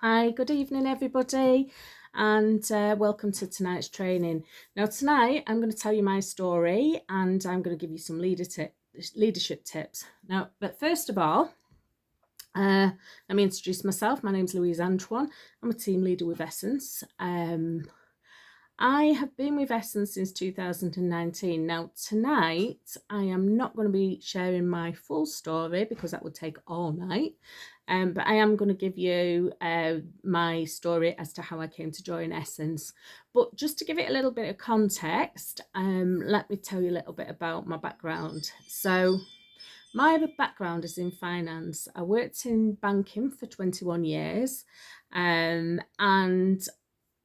Hi, good evening, everybody, and welcome to tonight's training. Now, tonight I'm going to tell you my story and I'm going to give you some leadership tips. Now, but first of all, let me introduce myself. My name's Louise Antoine. I'm a team leader with Essens. I have been with Essens since 2019. Now, tonight, I am not going to be sharing my full story because that would take all night. But I am going to give you my story as to how I came to join Essens. But just to give it a little bit of context, let me tell you a little bit about my background. So, my background is in finance. I worked in banking for 21 years, and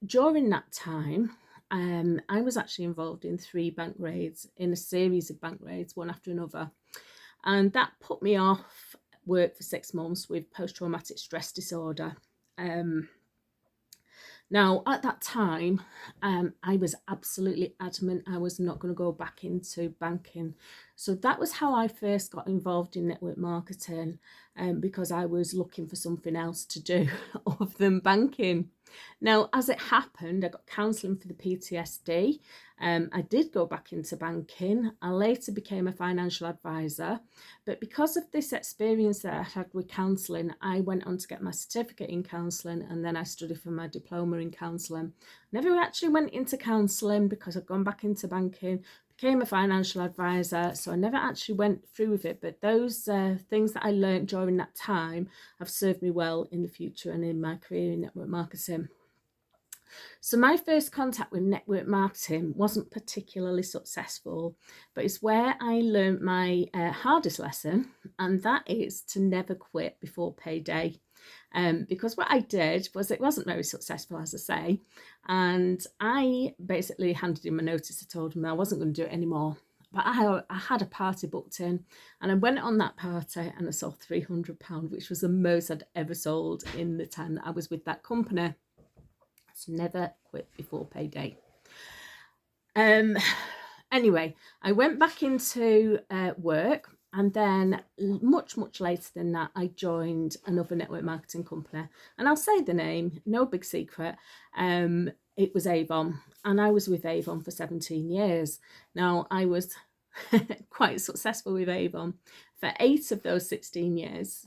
during that time, I was actually involved in 3 bank raids, in a series of bank raids, one after another. And that put me off work for 6 months with post-traumatic stress disorder. Now, at that time, I was absolutely adamant I was not going to go back into banking. So that was how I first got involved in network marketing, because I was looking for something else to do other than banking. Now, as it happened, I got counselling for the PTSD. I did go back into banking. I later became a financial advisor. But because of this experience that I had with counselling, I went on to get my certificate in counselling, and then I studied for my diploma in counselling. Never actually went into counselling because I'd gone back into banking, became a financial advisor, so I never actually went through with it. But those things that I learned during that time have served me well in the future and in my career in network marketing. So my first contact with network marketing wasn't particularly successful, but it's where I learned my hardest lesson, and that is to never quit before payday. Because what I did was, it wasn't very successful, as I say, and I basically handed in my notice. I told him I wasn't going to do it anymore. But I had a party booked in, and I went on that party and I sold £300, which was the most I'd ever sold in the time that I was with that company. So never quit before payday. Anyway, I went back into work, and then much later than that, I joined another network marketing company, and I'll say the name, no big secret. It was Avon, and I was with Avon for 17 years. Now, I was quite successful with Avon. For 8 of those 16 years,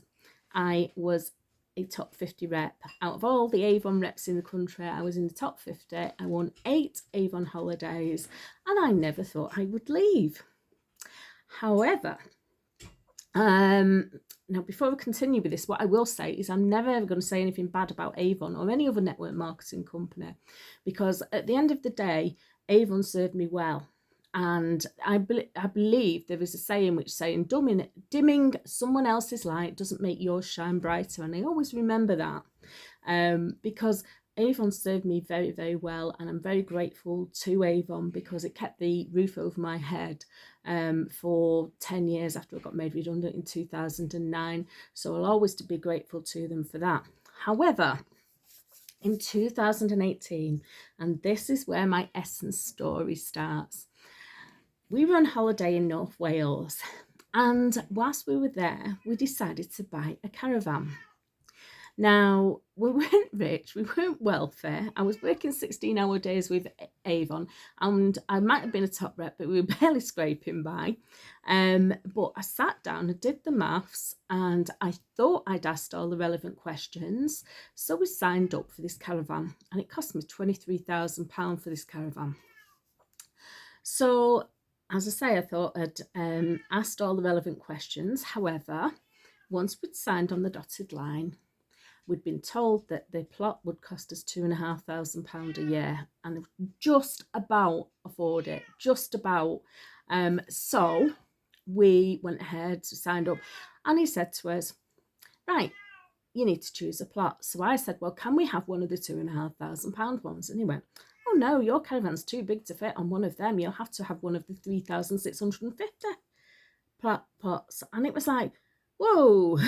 I was a top 50 rep. Out of all the Avon reps in the country, I was in the top 50. I won 8 Avon holidays, and I never thought I would leave. However, now before we continue with this, what I will say is I'm never ever going to say anything bad about Avon or any other network marketing company, because at the end of the day, Avon served me well. And I believe there is a saying which saying dimming someone else's light doesn't make yours shine brighter. And I always remember that, because Avon served me very, very well. And I'm very grateful to Avon because it kept the roof over my head for 10 years after I got made redundant in 2009. So I'll always be grateful to them for that. However, in 2018, and this is where my Essens story starts, we were on holiday in North Wales, and whilst we were there, we decided to buy a caravan. Now, we weren't rich, we weren't wealthy. I was working 16-hour days with Avon, and I might have been a top rep, but we were barely scraping by. But I sat down and did the maths, and I thought I'd asked all the relevant questions. So we signed up for this caravan, and it cost me £23,000 for this caravan. So, as I say, I thought I'd asked all the relevant questions. However, once we'd signed on the dotted line, we'd been told that the plot would cost us £2,500 a year, and just about afford it, just about. So we went ahead, signed up, and he said to us, right, you need to choose a plot. So I said, well, can we have one of the £2,500 ones? And he went, oh no, your caravan's too big to fit on one of them. You'll have to have one of the 3,650 plots. And it was like, whoa,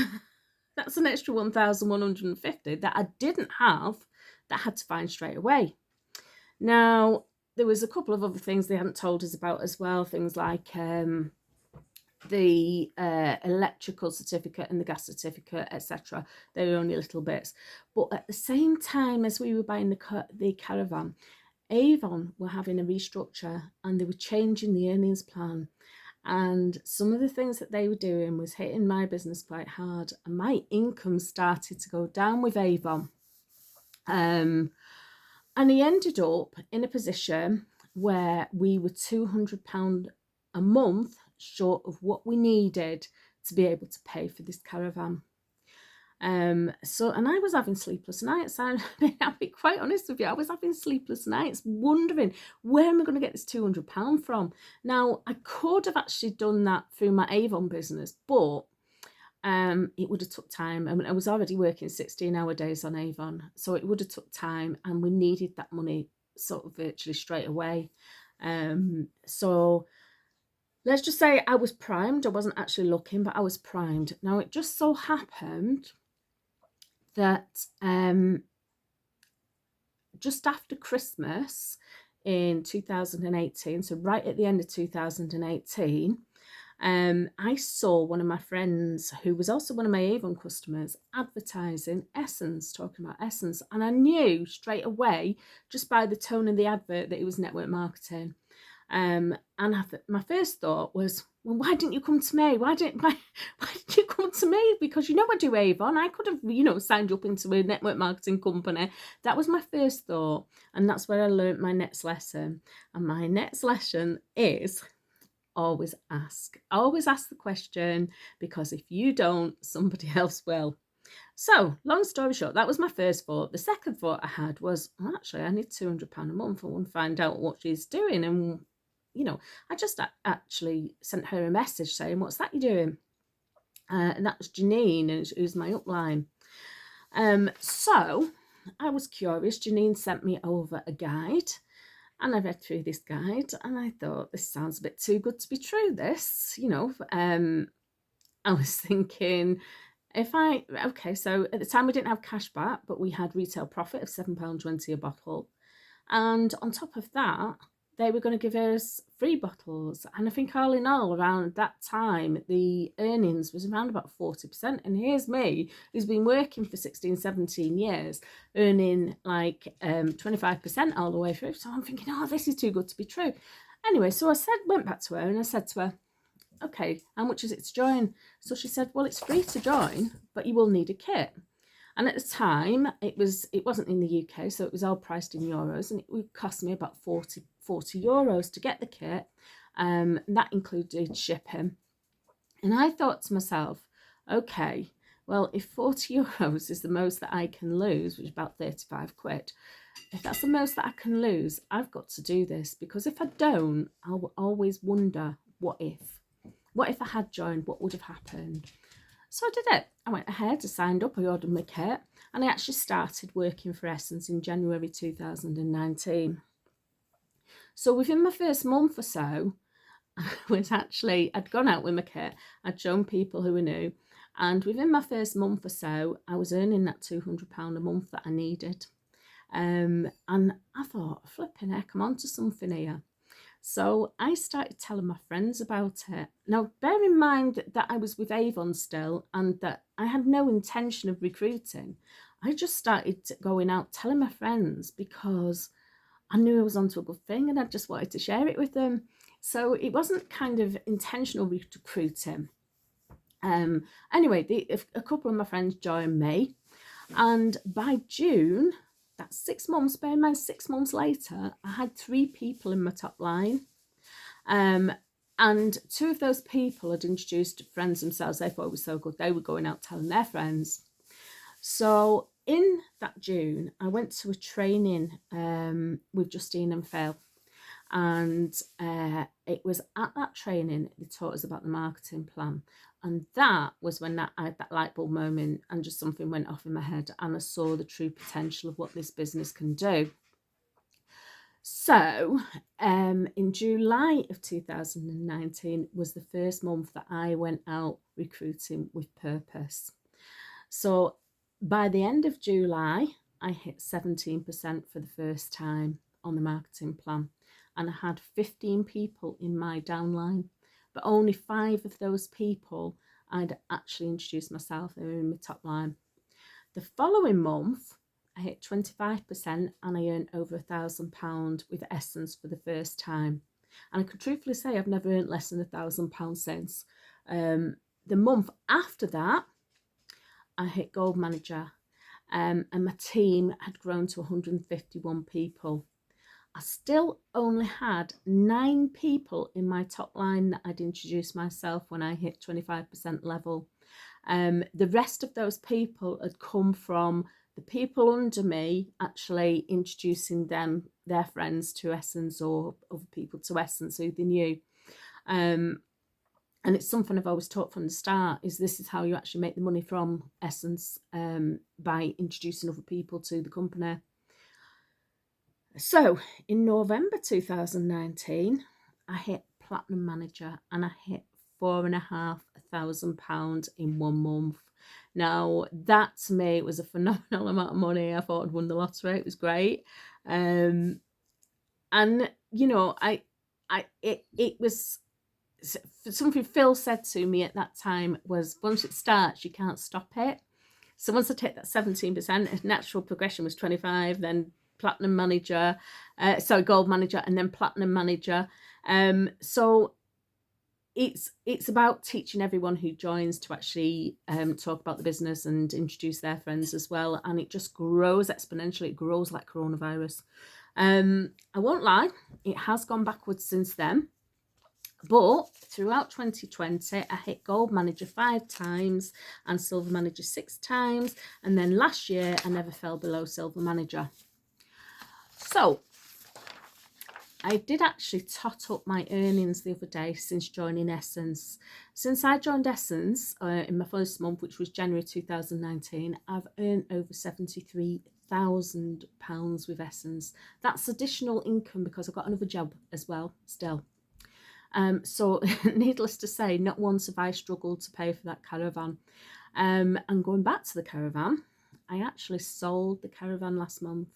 that's an extra 1,150 that I didn't have, that I had to find straight away. Now, there was a couple of other things they hadn't told us about as well. Things like the electrical certificate and the gas certificate, etc. They were only little bits. But at the same time as we were buying the caravan, Avon were having a restructure and they were changing the earnings plan. And some of the things that they were doing was hitting my business quite hard. And my income started to go down with Avon. And he ended up in a position where we were £200 a month short of what we needed to be able to pay for this caravan. And I was having sleepless nights. I'll be quite honest with you, I was having sleepless nights wondering, where am I going to get this £200 from? Now, I could have actually done that through my Avon business, but it would have took time. I mean, I was already working 16-hour days on Avon, so it would have took time, and we needed that money sort of virtually straight away. So let's just say I was primed. I wasn't actually looking, but I was primed. Now, it just so happened that just after Christmas in 2018, so right at the end of 2018, I saw one of my friends, who was also one of my Avon customers, advertising Essens, talking about Essens. And I knew straight away, just by the tone of the advert, that it was network marketing. And my first thought was, well, why didn't you come to me? Why did you come to me? Because you know I do Avon. I could have, signed up into a network marketing company. That was my first thought. And that's where I learned my next lesson. And my next lesson is always ask. Always ask the question, because if you don't, somebody else will. So, long story short, that was my first thought. The second thought I had was, well, actually, I need £200 a month. I want to find out what she's doing. And, I just actually sent her a message saying, what's that you're doing? And that was Janine, who's my upline. So I was curious. Janine sent me over a guide, and I read through this guide, and I thought, this sounds a bit too good to be true, this. I was thinking, so at the time we didn't have cash back, but we had retail profit of £7.20 a bottle. And on top of that, they were going to give us free bottles. And I think all in all, around that time, the earnings was around about 40%. And here's me, who's been working for 16, 17 years, earning like 25% all the way through. So I'm thinking, this is too good to be true. Anyway, so I went back to her and I said to her, okay, how much is it to join? So she said, well, it's free to join, but you will need a kit. And at the time, it wasn't in the UK, so it was all priced in euros, and it would cost me about 40 euros to get the kit. And that included shipping. And I thought to myself, okay, well, if 40 euros is the most that I can lose, which is about 35 quid, if that's the most that I can lose, I've got to do this, because if I don't, I'll always wonder, what if? What if I had joined? What would have happened? So I did it. I went ahead, I signed up, I ordered my kit, and I actually started working for Essens in January 2019. So within my first month or so, I'd gone out with my kit, I'd shown people who were new, and within my first month or so, I was earning that £200 a month that I needed. And I thought, flipping heck, I'm onto something here. So I started telling my friends about it. Now, bear in mind that I was with Avon still, and that I had no intention of recruiting. I just started going out telling my friends, because I knew I was onto a good thing and I just wanted to share it with them. So it wasn't kind of intentional recruiting. Anyway, a couple of my friends joined me, and by June, that's 6 months, bear in mind 6 months later, I had 3 people in my top line. And 2 of those people had introduced friends themselves. They thought it was so good, they were going out telling their friends. So in that June, I went to a training with Justine and Phil. And it was at that training they taught us about the marketing plan. And that was when I had that light bulb moment, and just something went off in my head, and I saw the true potential of what this business can do. So in July of 2019 was the first month that I went out recruiting with purpose. So by the end of July, I hit 17% for the first time on the marketing plan. And I had 15 people in my downline. but only 5 of those people I'd actually introduced myself. They were in my top line. The following month, I hit 25% and I earned over £1,000 with Essence for the first time. And I can truthfully say I've never earned less than £1,000 since. The month after that, I hit Gold Manager, and my team had grown to 151 people. I still only had 9 people in my top line that I'd introduced myself when I hit 25% level. The rest of those people had come from the people under me actually introducing their friends to Essence, or other people to Essence who they knew. And it's something I've always taught from the start, is this is how you actually make the money from Essence, by introducing other people to the company. So in November 2019, I hit Platinum Manager and I hit £4,500 in 1 month. Now that to me was a phenomenal amount of money. I thought I'd won the lottery. It was great. And you know, it was something Phil said to me at that time was, once it starts, you can't stop it. So once I take that 17%, natural progression was 25, then Platinum Manager, Gold Manager, and then Platinum Manager. So it's about teaching everyone who joins to actually talk about the business and introduce their friends as well, and it just grows exponentially. It grows like coronavirus. I won't lie, it has gone backwards since then. But throughout 2020, I hit Gold Manager 5 times and Silver Manager 6 times. And then last year, I never fell below Silver Manager. So I did actually tot up my earnings the other day since joining Essence. Since I joined Essence in my first month, which was January 2019, I've earned over £73,000 with Essence. That's additional income because I've got another job as well still. So needless to say, not once have I struggled to pay for that caravan. And going back to the caravan, I actually sold the caravan last month.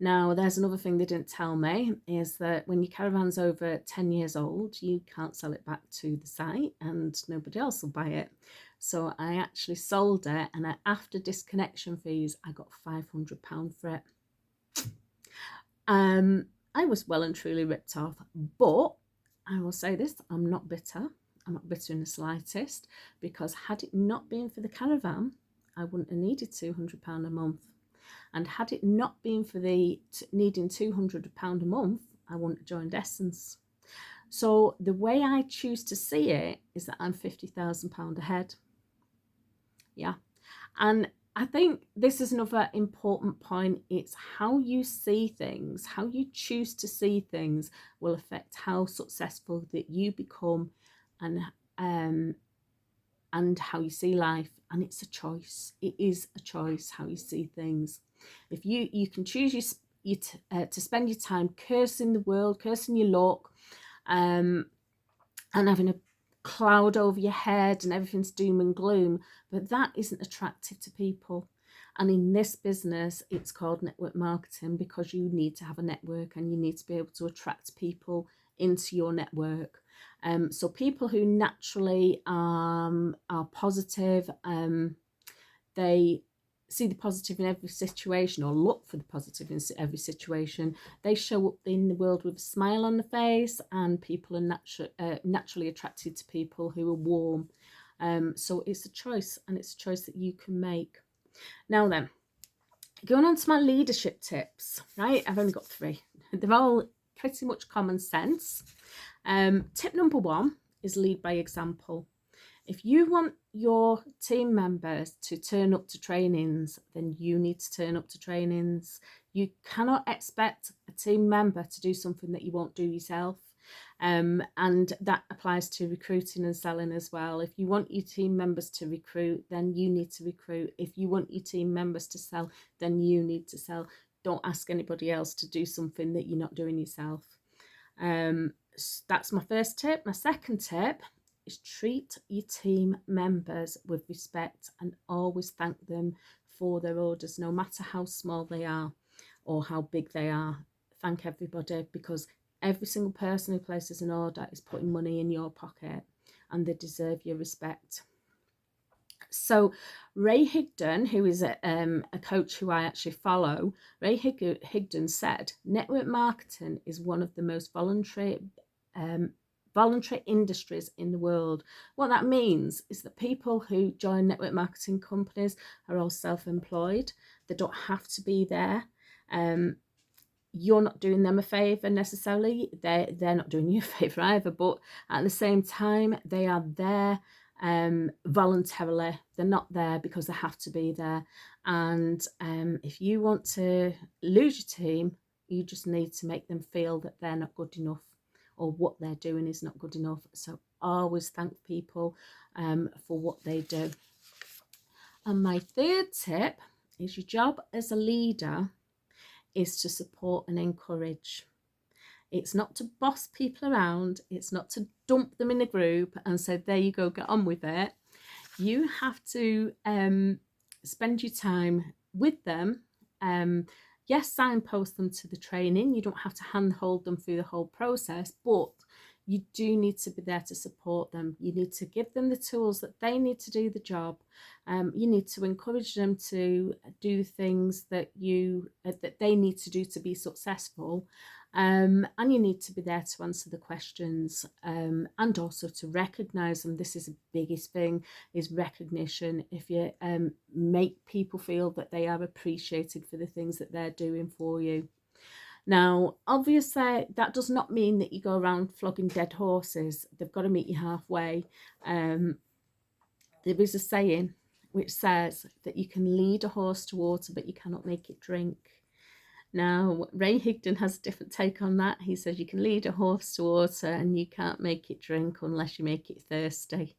Now, there's another thing they didn't tell me, is that when your caravan's over 10 years old, you can't sell it back to the site and nobody else will buy it. So I actually sold it, and after disconnection fees, I got £500 for it. I was well and truly ripped off, but I will say this, I'm not bitter. I'm not bitter in the slightest, because had it not been for the caravan, I wouldn't have needed £200 a month. And had it not been for the needing £200 a month, I wouldn't have joined Essence. So the way I choose to see it is that I'm £50,000 ahead. Yeah. And I think this is another important point. It's how you see things, how you choose to see things will affect how successful that you become, and how you see life. And it's a choice. It is a choice how you see things. If you can choose to spend your time cursing the world, cursing your luck, and having a cloud over your head and everything's doom and gloom, but that isn't attractive to people. And in this business, it's called network marketing, because you need to have a network and you need to be able to attract people into your network. So people who naturally are positive, they see the positive in every situation, or look for the positive in every situation. They show up in the world with a smile on the face, and people are naturally attracted to people who are warm. So it's a choice, and it's a choice that you can make. Now then, going on to my leadership tips, right? I've only got 3. They're all pretty much common sense. Tip number 1 is lead by example. If you want your team members to turn up to trainings, then you need to turn up to trainings. You cannot expect a team member to do something that you won't do yourself. And that applies to recruiting and selling as well. If you want your team members to recruit, then you need to recruit. If you want your team members to sell, then you need to sell. Don't ask anybody else to do something that you're not doing yourself. That's my first tip. My second tip is treat your team members with respect and always thank them for their orders, no matter how small they are or how big they are. Thank everybody, because Every single person who places an order is putting money in your pocket, and they deserve your respect. So Ray Higdon, who is a coach who I actually follow, Ray Higdon said, network marketing is one of the most voluntary industries in the world. What that means is that people who join network marketing companies are all self-employed. They don't have to be there. You're not doing them a favor necessarily. They're not doing you a favor either, but at the same time, they are there voluntarily. They're not there because they have to be there. And if you want to lose your team, you just need to make them feel that they're not good enough, or what they're doing is not good enough. So always thank people for what they do. And my third tip is, your job as a leader is to support and encourage. It's not to boss people around. It's not to dump them in a group and say, there you go, get on with it. You have to spend your time with them. Yes, signpost them to the training. You don't have to handhold them through the whole process, but you do need to be there to support them. You need to give them the tools that they need to do the job. You need to encourage them to do things that that they need to do to be successful. And you need to be there to answer the questions, and also to recognise them. This is the biggest thing, is recognition. If you make people feel that they are appreciated for the things that they're doing for you. Now, obviously, that does not mean that you go around flogging dead horses. They've got to meet you halfway. There is a saying which says that you can lead a horse to water, but you cannot make it drink. Now, Ray Higdon has a different take on that. He says you can lead a horse to water and you can't make it drink unless you make it thirsty.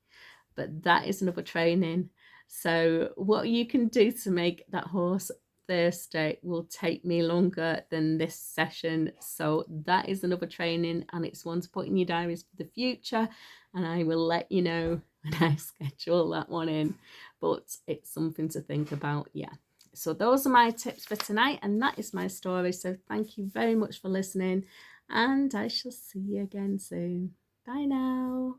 But that is another training. So what you can do to make that horse thirsty will take me longer than this session. So that is another training, and it's one to put in your diaries for the future. And I will let you know when I schedule that one in. But it's something to think about, yeah. So those are my tips for tonight, and that is my story. So thank you very much for listening, and I shall see you again soon. Bye now.